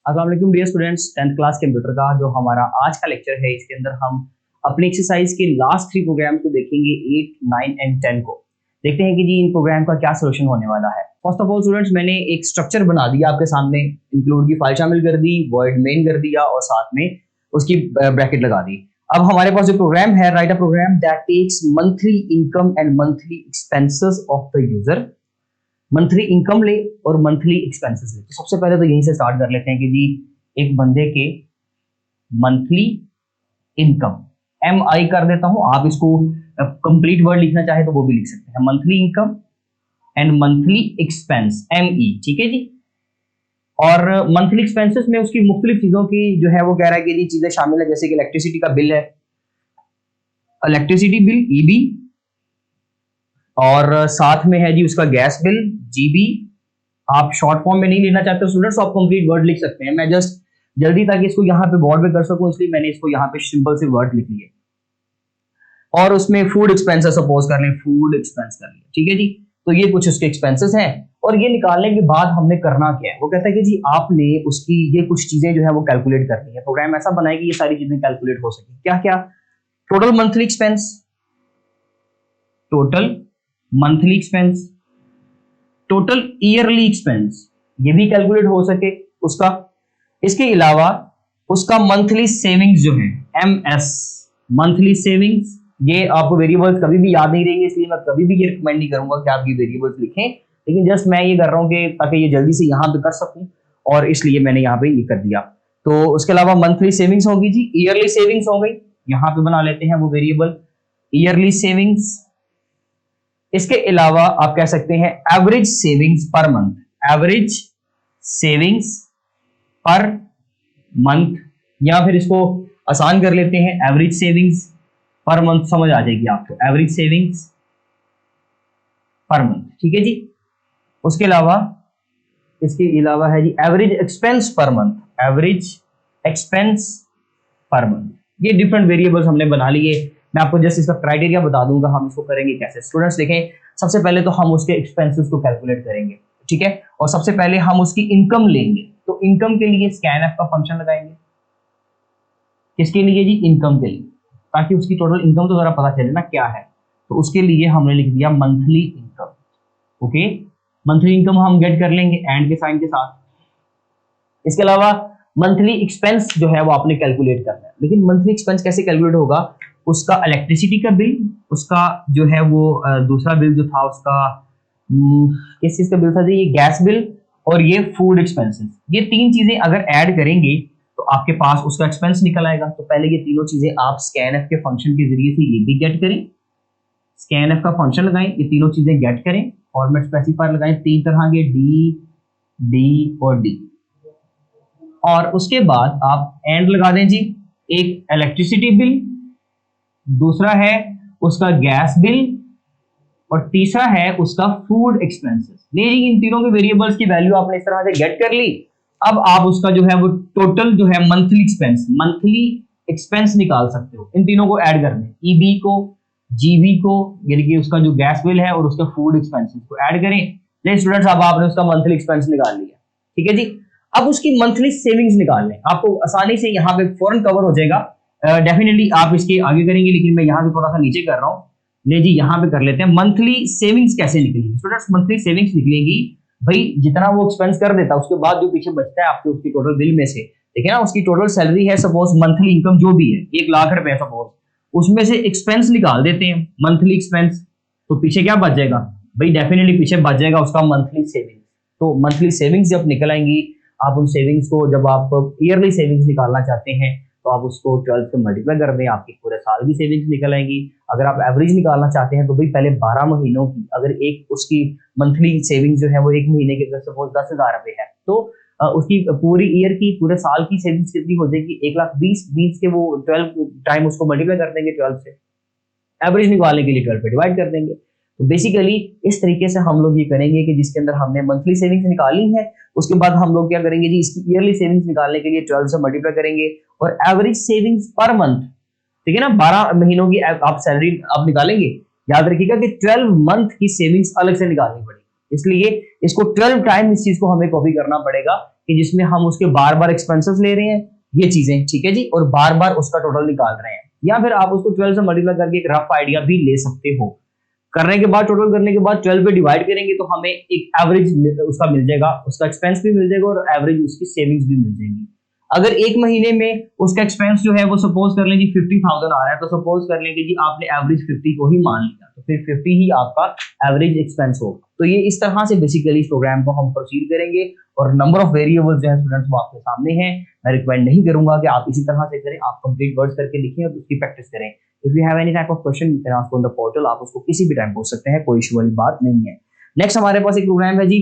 अस्सलाम वालेकुम dear students, 10th class computer का जो हमारा आज का लेक्चर है, इसके अंदर हम अपनी एक्सरसाइज के लास्ट 3 प्रोग्राम को देखेंगे, 8, 9 एंड 10 को। देखते हैं कि जी इन प्रोग्राम का क्या सोल्यूशन होने वाला है। फर्स्ट ऑफ ऑल स्टूडेंट्स, मैंने एक स्ट्रक्चर बना दिया आपके सामने, इंक्लूड की फाइल शामिल कर दी, वॉइड मेन कर दिया और साथ में उसकी ब्रैकेट लगा दी। अब हमारे पास जो प्रोग्राम है, write a program that takes monthly income and monthly expenses of the user. Monthly income ले और मंथली एक्सपेंसेस ले। तो सबसे पहले तो यहीं से स्टार्ट कर लेते हैं कि जी एक बंदे के मंथली इनकम, एम आई कर देता हूं, आप इसको कंप्लीट वर्ड लिखना चाहे तो वो भी लिख सकते हैं, monthly income and monthly expense, M E, ठीक है जी। और मंथली एक्सपेंसेस में उसकी मुख्तलिफ चीजों की जो है वो कह रहा है कि जी चीजें शामिल है, जैसे कि इलेक्ट्रिसिटी का बिल है, इलेक्ट्रिसिटी बिल ईबी, और साथ में है जी उसका गैस बिल जीबी। आप शॉर्ट फॉर्म में नहीं लेना चाहते स्टूडेंट्स, आप कंप्लीट वर्ड लिख सकते हैं। मैं जस्ट जल्दी ताकि इसको यहाँ पे बोर्ड पे कर सकूं, इसलिए मैंने इसको यहाँ पे सिंपल से वर्ड लिख लिए। और उसमें फूड एक्सपेंसेस सपोज कर लें, फूड एक्सपेंस कर लें, ठीक है जी। तो ये कुछ उसके एक्सपेंसेस हैं और ये निकालने के बाद हमने करना क्या है, वो कहता है कि जी आपने उसकी ये कुछ चीजें जो है वो कैलकुलेट करनी है। प्रोग्राम ऐसा बनाए कि ये सारी चीजें कैलकुलेट हो सके। क्या क्या? Total monthly expense, total monthly expense, total yearly expense, ये भी कैलकुलेट हो सके उसका। इसके अलावा उसका मंथली सेविंग्स जो है, एमएस, मंथली सेविंग्स, ये आपको वेरिएबल्स कभी भी याद नहीं रहेंगे, इसलिए मैं कभी भी ये रिकमेंड नहीं करूंगा कि आप ये वेरिएबल्स लिखें, लेकिन जस्ट मैं ये कर रहा हूं कि ताकि ये जल्दी से यहां पे कर सकूं, और इसलिए मैंने यहां पे ये कर दिया। तो उसके अलावा मंथली सेविंग्स होगी जी, ईयरली सेविंग्स हो गई, यहां पे बना लेते हैं वो वेरिएबल ईयरली सेविंग्स। इसके अलावा आप कह सकते हैं एवरेज सेविंग्स पर month, average savings per month, या फिर इसको आसान कर लेते हैं एवरेज सेविंग्स पर मंथ, समझ आ जाएगी आपको, एवरेज सेविंग्स पर मंथ, ठीक है जी। उसके अलावा इसके अलावा है जी average expense per month, average expense per month. ये डिफरेंट वेरिएबल्स हमने बना लिए। मैं आपको जस्ट इसका क्राइटेरिया बता दूंगा, हम इसको करेंगे कैसे। स्टूडेंट्स देखें, सबसे पहले तो हम उसके एक्सपेंसेस को कैलकुलेट करेंगे, ठीक है, और सबसे पहले हम उसकी इनकम लेंगे। तो इनकम के लिए स्कैनएफ का फंक्शन लगाएंगे। किसके लिए जी? इनकम के लिए, ताकि उसकी टोटल इनकम तो जरा पता चले ना क्या है। तो उसके लिए हमने लिख दिया monthly income. Okay, monthly income हम गेट कर लेंगे एंड के साइन के साथ। इसके अलावा मंथली एक्सपेंस जो है वो आपने कैलकुलेट करना है, लेकिन मंथली एक्सपेंस कैसे कैलकुलेट होगा? उसका इलेक्ट्रिसिटी का बिल, उसका जो है वो दूसरा बिल जो था उसका किस चीज का बिल था जी? ये गैस बिल और ये फूड एक्सपेंसेस। ये तीन चीजें अगर ऐड करेंगे तो आपके पास उसका एक्सपेंस निकल आएगा। तो पहले ये तीनों चीजें आप स्कैनएफ के फंक्शन के जरिए से ये भी गेट करें, स्कैनएफ का फंक्शन लगाएं, ये तीनों चीजें गेट करें, फॉर्मेट स्पेसिफायर लगाएं, तीन तरह के डी, डी और डी, और उसके बाद आप एंड लगा दें जी। एक इलेक्ट्रिसिटी बिल, दूसरा है उसका गैस बिल, और तीसरा है उसका फूड एक्सपेंसेस। नहीं जी, इन तीनों के वेरिएबल्स की वैल्यू आपने इस तरह से गेट कर ली। अब आप उसका जो है वो टोटल जो है मंथली एक्सपेंस, मंथली एक्सपेंस निकाल सकते हो। इन तीनों को ऐड कर दें, ईबी को, जीबी को, यानी कि उसका जो गैस बिल है और उसका फूड एक्सपेंसेस को ऐड करें। नहीं स्टूडेंट्स, अब आपने उसका मंथली एक्सपेंस निकाल लिया, ठीक है जी। अब उसकी मंथली सेविंग्स निकाल लें, आपको आसानी से यहाँ पे फौरन कवर हो जाएगा। डेफिनेटली आप इसके आगे करेंगे, लेकिन मैं यहाँ से थोड़ा सा नीचे कर रहा हूँ। ले जी, यहाँ पे कर लेते हैं मंथली सेविंग्स कैसे निकलेंगी। स्टूडेंट्स, मंथली सेविंग्स निकलेंगी भाई, जितना वो एक्सपेंस कर देता है उसके बाद जो पीछे बचता है आपके उसकी टोटल बिल में से, देखिए ना, उसकी टोटल सैलरी है सपोज, मंथली इनकम जो भी है 1 लाख रुपए सपोज, उसमें से एक्सपेंस निकाल देते हैं, मंथली एक्सपेंस। तो पीछे क्या बच जाएगा भाई? डेफिनेटली पीछे बच जाएगा उसका मंथली सेविंग्स। तो मंथली सेविंग्स जब निकल आएंगी, आप उन सेविंग्स को, जब आप ईयरली सेविंग्स निकालना चाहते हैं तो आप उसको 12 से मल्टीप्लाई कर दें, आपकी पूरे साल की सेविंग्स निकल आएंगी। अगर आप एवरेज निकालना चाहते हैं तो भाई पहले 12 महीनों की, अगर एक उसकी मंथली सेविंग्स जो है वो एक महीने के सपोज 10,000 रुपए है, तो उसकी पूरी ईयर की, पूरे साल की सेविंग्स कितनी हो जाएगी? 1,20,20 के वो 12 टाइम उसको मल्टीप्लाई कर देंगे 12 से, एवरेज निकालने के लिए 12 पे डिवाइड कर देंगे। तो बेसिकली इस तरीके से हम लोग ये करेंगे कि जिसके अंदर हमने मंथली सेविंग्स निकाली है, उसके बाद हम लोग क्या करेंगे जी, इसकी ईयरली सेविंग्स निकालने के लिए 12 से मल्टीप्लाई करेंगे, और एवरेज सेविंग्स पर मंथ, ठीक है ना, 12 महीनों की आप सैलरी आप निकालेंगे। याद रखिएगा कि 12 मंथ की सेविंग्स अलग से निकालनी पड़ेगी, इसलिए इसको 12 टाइम इस चीज को हमें कॉपी करना पड़ेगा कि जिसमें हम उसके बार बार एक्सपेंसेस ले रहे हैं, ये चीजें, ठीक है जी, और बार बार उसका टोटल निकाल रहे हैं। या फिर आप उसको 12 से मल्टीप्लाई करके एक रफ आइडिया भी ले सकते हो। करने के बाद, टोटल करने के बाद 12 पे डिवाइड करेंगे तो हमें एक एवरेज उसका मिल जाएगा, उसका एक्सपेंस भी मिल जाएगा और एवरेज उसकी सेविंग्स भी मिल जाएंगी। अगर एक महीने में उसका एक्सपेंस जो है वो सपोज कर लें जी 50,000 आ रहा है, तो सपोज कर लें कि जी आपने एवरेज 50 को ही मान लिया, तो फिर 50 ही आपका एवरेज एक्सपेंस होगा। तो ये इस तरह से बेसिकली इस प्रोग्राम को हम प्रोसीड करेंगे। और नंबर ऑफ वेरिएबल्स जो है स्टूडेंट्स वो आपके सामने हैं। मैं रिकमेंड नहीं करूंगा कि आप इसी तरह से करें, आप कंप्लीट वर्ड्स करके लिखें और उसकी प्रैक्टिस करें। If you have any type of question you can ask on the portal, आप उसको किसी भी टाइम पूछ सकते हैं, कोई इशू वाली बात नहीं है। नेक्स्ट हमारे पास एक प्रोग्राम है जी,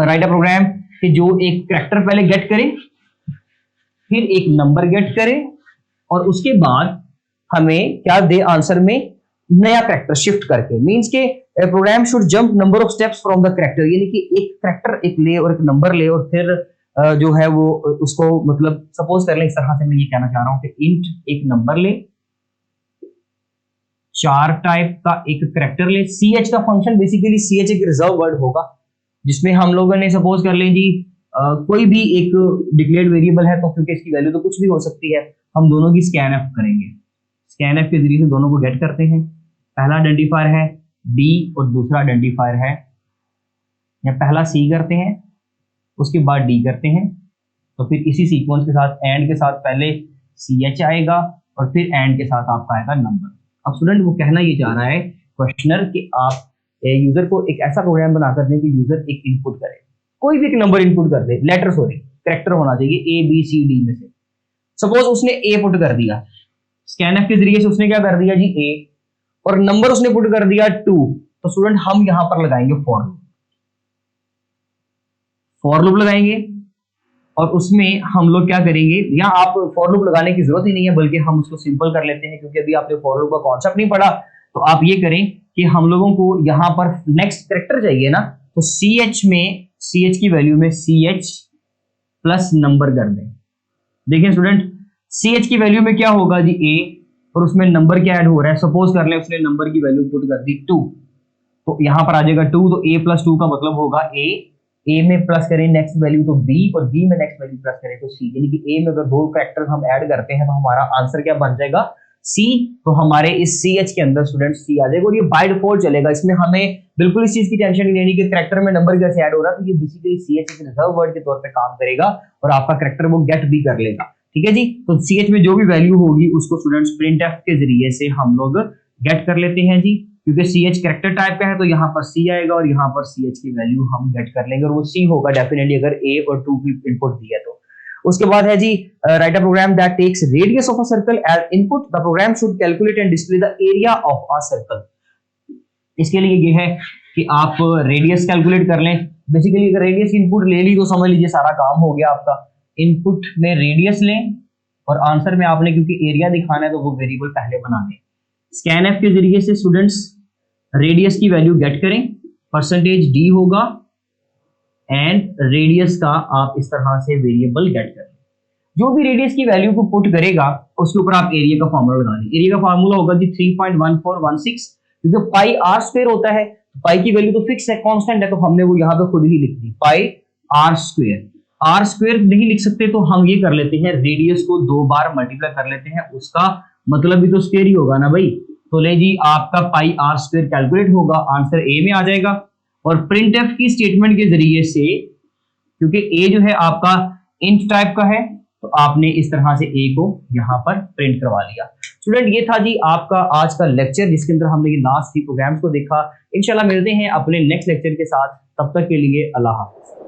राइट अ प्रोग्राम, कि जो एक कैरेक्टर पहले गेट करे, फिर एक नंबर गेट करे, और उसके बाद हमें क्या दे आंसर में, नया कैरेक्टर शिफ्ट करके। मींस के programme should jump number of steps from the character, यानी कि एक कैरेक्टर एक ले और एक नंबर ले, और फिर जो है वो उसको, मतलब सपोज कर ले इस तरह से, मैं ये कहना चाह रहा हूं कि इंट एक नंबर ले, 4 टाइप का एक कैरेक्टर ले। ch का फंक्शन बेसिकली ch एक रिजर्व वर्ड होगा, जिसमें हम लोगों ने सपोज कर लें जी कोई भी एक डिक्लेयर्ड वेरिएबल है, तो क्योंकि इसकी वैल्यू तो कुछ भी हो सकती है, हम दोनों की स्कैनएफ करेंगे। स्कैनएफ के जरिए से दोनों को गेट करते हैं। पहला आइडेंटिफायर है d और दूसरा आइडेंटिफायर है, या पहला c करते हैं उसके बाद d करते हैं, तो फिर इसी सीक्वेंस के साथ एंड के साथ पहले ch आएगा और फिर एंड के साथ आपका आएगा नंबर। अब स्टूडेंट वो कहना ये चाह रहा है क्वेश्चनर कि आप यूजर को एक ऐसा प्रोग्राम बनाकर दें कि यूजर एक इनपुट करे, कोई भी एक नंबर इनपुट कर दे, लेटर सॉरी कैरेक्टर होना चाहिए ए बी सी डी में से। सपोज उसने ए पुट कर दिया, स्कैनएफ के जरिए से उसने क्या कर दिया जी ए, और नंबर उसने पुट कर दिया 2, तो स्टूडेंट हम यहां पर लगाएंगे फॉर लूप। फॉर लूप लगाएंगे और उसमें हम लोग क्या करेंगे, या आप फॉर लूप लगाने की जरूरत ही नहीं है, बल्कि हम उसको सिंपल कर लेते हैं, क्योंकि अभी आपने फॉर लूप का कॉन्सेप्ट नहीं पढ़ा। तो आप ये करें कि हम लोगों को यहां पर नेक्स्ट कैरेक्टर चाहिए ना, तो ch में, ch की वैल्यू में ch प्लस नंबर कर दें। देखिए स्टूडेंट, ch की वैल्यू में क्या होगा जी a, और उसमें नंबर क्या ऐड हो रहा है, सपोज कर लें उसने नंबर की वैल्यू पुट कर दी 2, तो यहां पर आ जाएगा 2, तो a प्लस 2 का मतलब होगा a में प्लस करें नेक्स्ट वैल्यू तो b, और b में नेक्स्ट वैल्यू प्लस करें तो c, यानी कि a में अगर 2 कैरेक्टर हम ऐड करते हैं तो हमारा आंसर क्या बन जाएगा c। तो हमारे इस ch के अंदर स्टूडेंट c आ जाएगा, और ये बाय डिफॉल्ट चलेगा, इसमें हमें बिल्कुल इस चीज की टेंशन नहीं लेनी कि कैरेक्टर में नंबर कैसे ऐड हो रहा है। तो ये बेसिकली ch एक रिजर्व वर्ड के तौर पे काम करेगा और आपका कैरेक्टर वो गेट भी कर लेगा, ठीक है जी। तो ch में जो भी वैल्यू होगी उसको स्टूडेंट्स प्रिंटफ के जरिए से हम लोग गेट कर लेते हैं जी, क्योंकि ch कैरेक्टर टाइप का है तो यहाँ पर c आएगा और यहाँ पर ch की वैल्यू हम गेट कर लेंगे, और वो c होगा डेफिनेटली अगर a और 2 की इनपुट दी है तो। उसके बाद है जी write a program that takes radius of a circle as input, the program should calculate and display the area of a circle. इसके लिए ये है कि आप रेडियस कैलकुलेट कर लें। बेसिकली अगर रेडियस इनपुट ले ली तो समझ लीजिए सारा काम हो गया आपका। इनपुट में रेडियस लें और आंसर में आपने क्योंकि एरिया दिखाना है तो वो वेरिएबल पहले बना लें। स्कैनएफ के जरिए से स्टूडेंट्स रेडियस की वैल्यू गेट करें, परसेंटेज डी होगा एंड रेडियस का आप इस तरह से वेरिएबल गेट करें। जो भी रेडियस की वैल्यू को पुट करेगा उसके ऊपर आप एरिया का फॉर्मूला लगा लें। एरिया का फॉर्मूला होगा जी 3.1416, क्योंकि पाई आर स्क्वायर होता है, पाई की वैल्यू तो फिक्स है, कांस्टेंट है, तो हमने वो यहाँ पे खुद ही लिख दी पाई आर स्क्वायर। आर स्क्वायर नहीं लिख सकते तो हम ये कर लेते हैं, रेडियस को 2 बार मल्टीप्लाई कर लेते हैं, उसका मतलब भी तो स्क्वायर ही होगा ना भाई। तो ले जी आपका पाई आर स्क्वायर कैलकुलेट होगा, आंसर ए में आ जाएगा। और प्रिंटफ की स्टेटमेंट के जरिए से, क्योंकि ए जो है आपका इंट टाइप का है, तो आपने इस तरह से ए को यहां पर प्रिंट करवा लिया। स्टूडेंट ये था जी आपका आज का लेक्चर, जिसके अंदर हमने ये लास्ट 3 प्रोग्राम्स को देखा। इंशाल्लाह मिलते हैं अपने नेक्स्ट लेक्चर के साथ, तब तक के लिए अल्लाह हाफ़िज़।